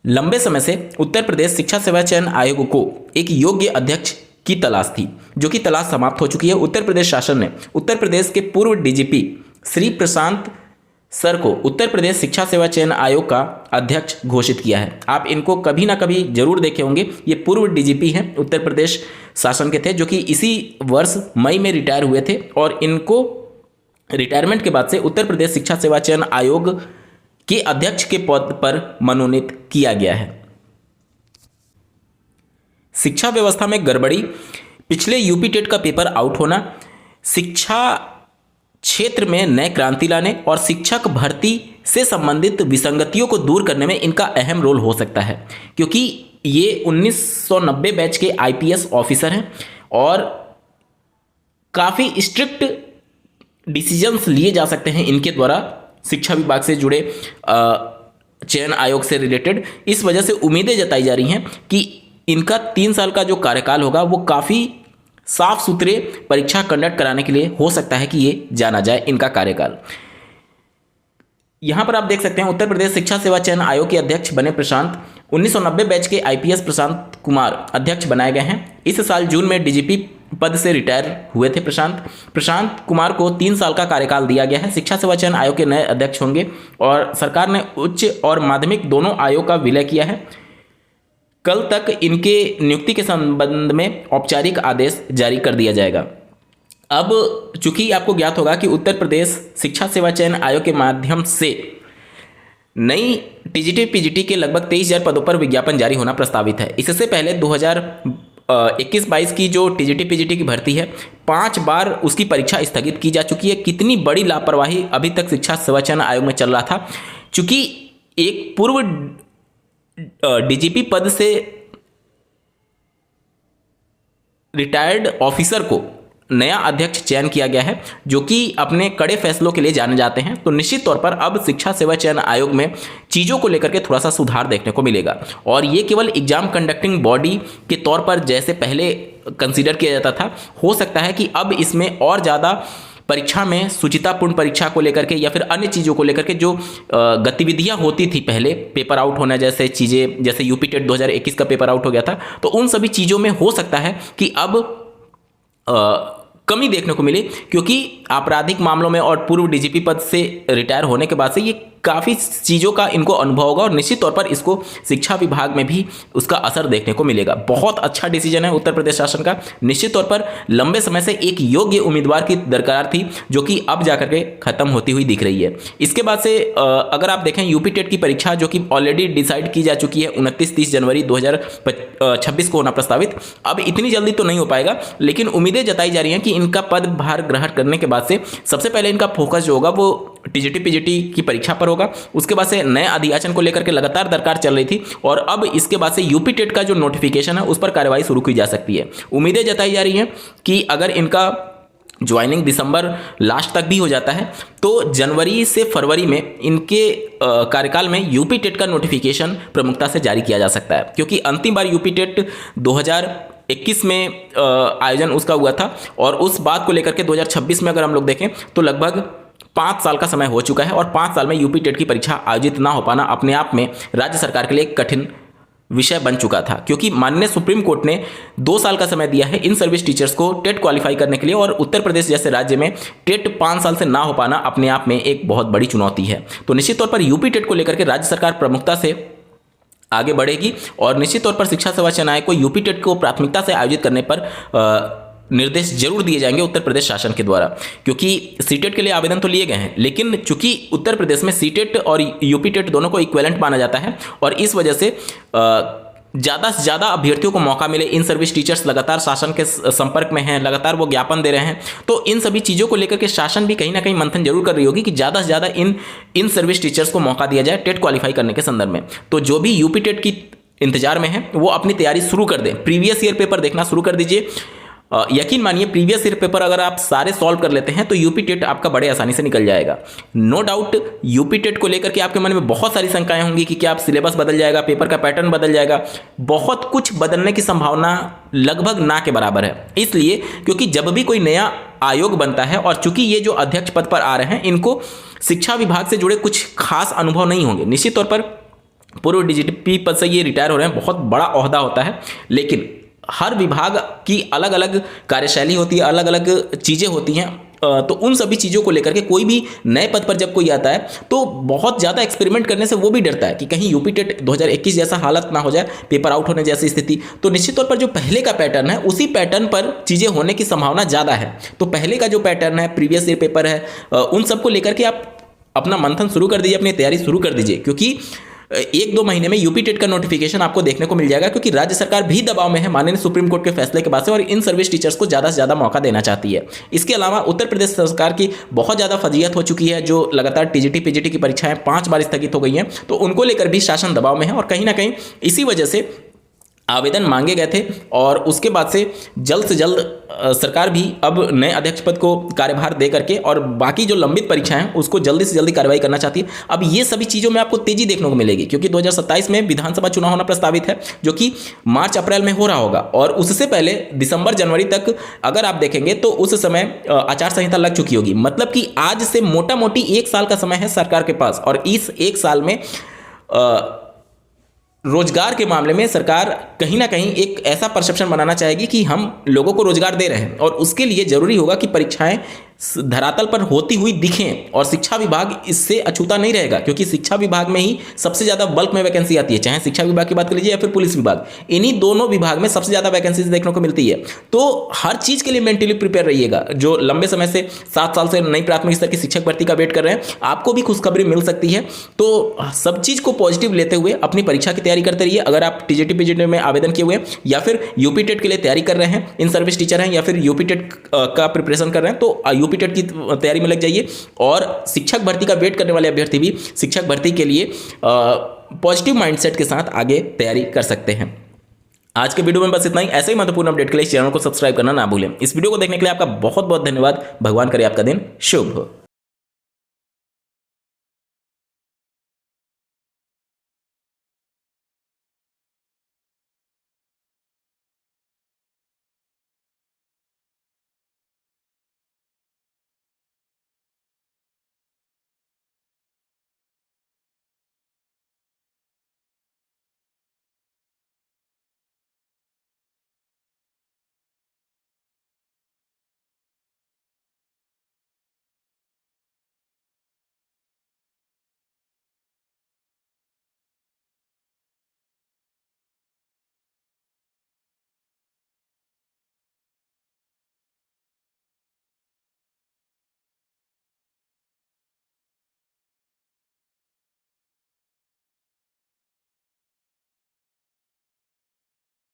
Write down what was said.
लंबे समय से उत्तर प्रदेश शिक्षा सेवा चयन आयोग को एक योग्य अध्यक्ष की तलाश थी, जो कि तलाश समाप्त हो चुकी है। उत्तर प्रदेश शासन ने उत्तर प्रदेश के पूर्व डीजीपी श्री प्रशांत सर को उत्तर प्रदेश शिक्षा सेवा चयन आयोग का अध्यक्ष घोषित किया है। आप इनको कभी ना कभी जरूर देखे होंगे। ये पूर्व डीजीपी हैं, उत्तर प्रदेश शासन के थे, जो कि इसी वर्ष मई में रिटायर हुए थे और इनको रिटायरमेंट के बाद से उत्तर प्रदेश शिक्षा सेवा चयन आयोग के अध्यक्ष के पद पर मनोनीत किया गया है। शिक्षा व्यवस्था में गड़बड़ी, पिछले यूपी टेट का पेपर आउट होना, शिक्षा क्षेत्र में नए क्रांति लाने और शिक्षक भर्ती से संबंधित विसंगतियों को दूर करने में इनका अहम रोल हो सकता है, क्योंकि ये 1990 बैच के आईपीएस ऑफिसर हैं और काफ़ी स्ट्रिक्ट डिसीजंस लिए जा सकते हैं इनके द्वारा शिक्षा विभाग से जुड़े चयन आयोग से रिलेटेड। इस वजह से उम्मीदें जताई जा रही हैं कि इनका 3 साल का जो कार्यकाल होगा वो काफ़ी साफ सुथरे परीक्षा कंडक्ट कराने के लिए हो सकता है कि ये जाना जाए इनका कार्यकाल। यहाँ पर आप देख सकते हैं उत्तर प्रदेश शिक्षा सेवा चयन आयोग के अध्यक्ष बने प्रशांत। 1990 बैच के आईपीएस प्रशांत कुमार अध्यक्ष बनाए गए हैं। इस साल जून में डीजीपी पद से रिटायर हुए थे प्रशांत कुमार को 3 साल का कार्यकाल दिया गया है। शिक्षा सेवा चयन आयोग के नए अध्यक्ष होंगे और सरकार ने उच्च और माध्यमिक दोनों आयोग का विलय किया है। कल तक इनके नियुक्ति के संबंध में औपचारिक आदेश जारी कर दिया जाएगा। अब चूंकि आपको ज्ञात होगा कि उत्तर प्रदेश शिक्षा सेवा चयन आयोग के माध्यम से नई टीजीटी पीजीटी के लगभग 23,000 पदों पर विज्ञापन जारी होना प्रस्तावित है। इससे पहले 2021-22 की जो टीजीटी पीजीटी की भर्ती है 5 बार उसकी परीक्षा स्थगित की जा चुकी है। कितनी बड़ी लापरवाही अभी तक शिक्षा सेवा चयन आयोग में चल रहा था। चूंकि एक पूर्व डीजीपी पद से रिटायर्ड ऑफिसर को नया अध्यक्ष चयन किया गया है, जो कि अपने कड़े फैसलों के लिए जाने जाते हैं, तो निश्चित तौर पर अब शिक्षा सेवा चयन आयोग में चीज़ों को लेकर के थोड़ा सा सुधार देखने को मिलेगा। और ये केवल एग्जाम कंडक्टिंग बॉडी के तौर पर जैसे पहले कंसीडर किया जाता था, हो सकता है कि अब इसमें और ज़्यादा परीक्षा में शुचितापूर्ण परीक्षा को लेकर के या फिर अन्य चीज़ों को लेकर के जो गतिविधियां होती थी पहले, पेपर आउट होना जैसे चीज़ें, जैसे यूपी टेट 2021 का पेपर आउट हो गया था, तो उन सभी चीज़ों में हो सकता है कि अब कमी देखने को मिली, क्योंकि आपराधिक मामलों में और पूर्व डीजीपी पद से रिटायर होने के बाद से ये काफ़ी चीज़ों का इनको अनुभव होगा और निश्चित तौर पर इसको शिक्षा विभाग में भी उसका असर देखने को मिलेगा। बहुत अच्छा डिसीजन है उत्तर प्रदेश शासन का। निश्चित तौर पर लंबे समय से एक योग्य उम्मीदवार की दरकार थी, जो कि अब जाकर के खत्म होती हुई दिख रही है। इसके बाद से अगर आप देखें यूपी टेट की परीक्षा, जो कि ऑलरेडी डिसाइड की जा चुकी है 29-30 जनवरी 2026 को होना प्रस्तावित, अब इतनी जल्दी तो नहीं हो पाएगा, लेकिन उम्मीदें जताई जा रही हैं कि इनका पदभार ग्रहण करने के बाद से सबसे पहले इनका फोकस जो होगा वो टीजीटी पीजीटी की परीक्षा पर होगा। उसके बाद से नए अधियाचन को लेकर के लगातार दरकार चल रही थी और अब इसके बाद से यूपी टेट का जो नोटिफिकेशन है उस पर कार्रवाई शुरू की जा सकती है। उम्मीदें जताई जा रही हैं कि अगर इनका ज्वाइनिंग दिसंबर लास्ट तक भी हो जाता है तो जनवरी से फरवरी में इनके कार्यकाल में यूपी टेट का नोटिफिकेशन प्रमुखता से जारी किया जा सकता है, क्योंकि अंतिम बार यूपी टेट 2021 में आयोजन उसका हुआ था और उस बात को लेकर के 2026 में अगर हम लोग देखें तो लगभग 5 साल का समय हो चुका है और 5 साल में यूपी टेट की परीक्षा आयोजित ना हो पाना अपने आप में राज्य सरकार के लिए एक कठिन विषय बन चुका था, क्योंकि माननीय सुप्रीम कोर्ट ने 2 साल का समय दिया है इन सर्विस टीचर्स को टेट क्वालिफाई करने के लिए और उत्तर प्रदेश जैसे राज्य में टेट 5 साल से ना हो पाना अपने आप में एक बहुत बड़ी चुनौती है। तो निश्चित तौर पर यूपी टेट को लेकर के राज्य सरकार प्रमुखता से आगे बढ़ेगी और निश्चित तौर पर शिक्षा सेवा चयन आयोग को यूपी टेट को प्राथमिकता से आयोजित करने पर निर्देश जरूर दिए जाएंगे उत्तर प्रदेश शासन के द्वारा, क्योंकि सीटेट के लिए आवेदन तो लिए गए हैं, लेकिन चूंकि उत्तर प्रदेश में सीटेट और यूपी टेट दोनों को इक्विवेलेंट माना जाता है और इस वजह से ज़्यादा से ज़्यादा अभ्यर्थियों को मौका मिले। इन सर्विस टीचर्स लगातार शासन के संपर्क में हैं, लगातार वो ज्ञापन दे रहे हैं, तो इन सभी चीज़ों को लेकर के शासन भी कहीं ना कहीं मंथन जरूर कर रही होगी कि ज़्यादा से ज़्यादा इन सर्विस टीचर्स को मौका दिया जाए टेट क्वालिफाई करने के संदर्भ में। तो जो भी यूपी टेट की इंतजार में है वो अपनी तैयारी शुरू कर दें, प्रीवियस ईयर पेपर देखना शुरू कर दीजिए। यकीन मानिए प्रीवियस ईयर पेपर अगर आप सारे सॉल्व कर लेते हैं तो यूपी टेट आपका बड़े आसानी से निकल जाएगा। नो डाउट यूपी टेट को लेकर के आपके मन में बहुत सारी शंकाएं होंगी कि क्या आप सिलेबस बदल जाएगा, पेपर का पैटर्न बदल जाएगा। बहुत कुछ बदलने की संभावना लगभग ना के बराबर है, इसलिए क्योंकि जब भी कोई नया आयोग बनता है और चूंकि ये जो अध्यक्ष पद पर आ रहे हैं इनको शिक्षा विभाग से जुड़े कुछ खास अनुभव नहीं होंगे, निश्चित तौर पर पूर्व डीजीपी पद से ये रिटायर हो रहे हैं, बहुत बड़ा ओहदा होता है, लेकिन हर विभाग की अलग अलग कार्यशैली होती है, अलग अलग चीज़ें होती हैं। तो उन सभी चीज़ों को लेकर के कोई भी नए पद पर जब कोई आता है तो बहुत ज़्यादा एक्सपेरिमेंट करने से वो भी डरता है कि कहीं यूपी टेट 2021 जैसा हालत ना हो जाए, पेपर आउट होने जैसी स्थिति। तो निश्चित तौर पर जो पहले का पैटर्न है उसी पैटर्न पर चीज़ें होने की संभावना ज़्यादा है। तो पहले का जो पैटर्न है, प्रीवियस ईयर पेपर है, उन सबको लेकर के आप अपना मंथन शुरू कर दीजिए, अपनी तैयारी शुरू कर दीजिए, क्योंकि 1-2 महीने में यूपी टेट का नोटिफिकेशन आपको देखने को मिल जाएगा, क्योंकि राज्य सरकार भी दबाव में है माननीय सुप्रीम कोर्ट के फैसले के बाद से, और इन सर्विस टीचर्स को ज़्यादा से ज़्यादा मौका देना चाहती है। इसके अलावा उत्तर प्रदेश सरकार की बहुत ज़्यादा फजीहत हो चुकी है, जो लगातार टीजीटी पीजीटी की परीक्षाएं 5 बार स्थगित हो गई हैं, तो उनको लेकर भी शासन दबाव में है, और कहीं ना कहीं इसी वजह से आवेदन मांगे गए थे। और उसके बाद से जल्द सरकार भी अब नए अध्यक्ष पद को कार्यभार दे करके और बाकी जो लंबित परीक्षाएं हैं उसको जल्दी से जल्दी कार्रवाई करना चाहती है। अब ये सभी चीज़ों में आपको तेजी देखने को मिलेगी, क्योंकि 2027 में विधानसभा चुनाव होना प्रस्तावित है, जो कि मार्च अप्रैल में हो रहा होगा, और उससे पहले दिसंबर जनवरी तक अगर आप देखेंगे तो उस समय आचार संहिता लग चुकी होगी। मतलब कि आज से मोटा मोटी 1 साल का समय है सरकार के पास, और इस 1 साल में रोजगार के मामले में सरकार कहीं ना कहीं एक ऐसा परसेप्शन बनाना चाहेगी कि हम लोगों को रोजगार दे रहे हैं, और उसके लिए जरूरी होगा कि परीक्षाएं धरातल पर होती हुई दिखें, और शिक्षा विभाग इससे अछूता नहीं रहेगा, क्योंकि शिक्षा विभाग में ही सबसे ज़्यादा बल्क में वैकेंसी आती है, चाहे शिक्षा विभाग की बात कर लीजिए या फिर पुलिस विभाग, इन्हीं दोनों विभाग में सबसे ज़्यादा वैकेंसीज देखने को मिलती है। तो हर चीज़ के लिए मेंटली प्रिपेयर रहिएगा। जो लंबे समय से 7 साल से नई प्राथमिक स्तर की शिक्षक भर्ती का वेट कर रहे हैं, आपको भी खुशखबरी मिल सकती है। तो सब चीज़ को पॉजिटिव लेते हुए अपनी परीक्षा की तैयारी करते रहिए। अगर आप टीजीटी पीजीटी में आवेदन किए हुए हैं, या फिर यूपी टेट के लिए तैयारी कर रहे हैं, इन सर्विस टीचर हैं, या फिर यूपी टेट का प्रिपरेशन कर रहे हैं, तो यूपी टेट की तैयारी में लग जाइए। और शिक्षक भर्ती का वेट करने वाले अभ्यर्थी भी शिक्षक भर्ती के लिए पॉजिटिव माइंडसेट के साथ आगे तैयारी कर सकते हैं। आज के वीडियो में बस इतना ही। ऐसे ही महत्वपूर्ण अपडेट के लिए इस चैनल को सब्सक्राइब करना ना भूलें। इस वीडियो को देखने के लिए आपका बहुत बहुत धन्यवाद। भगवान करे आपका दिन शुभ हो।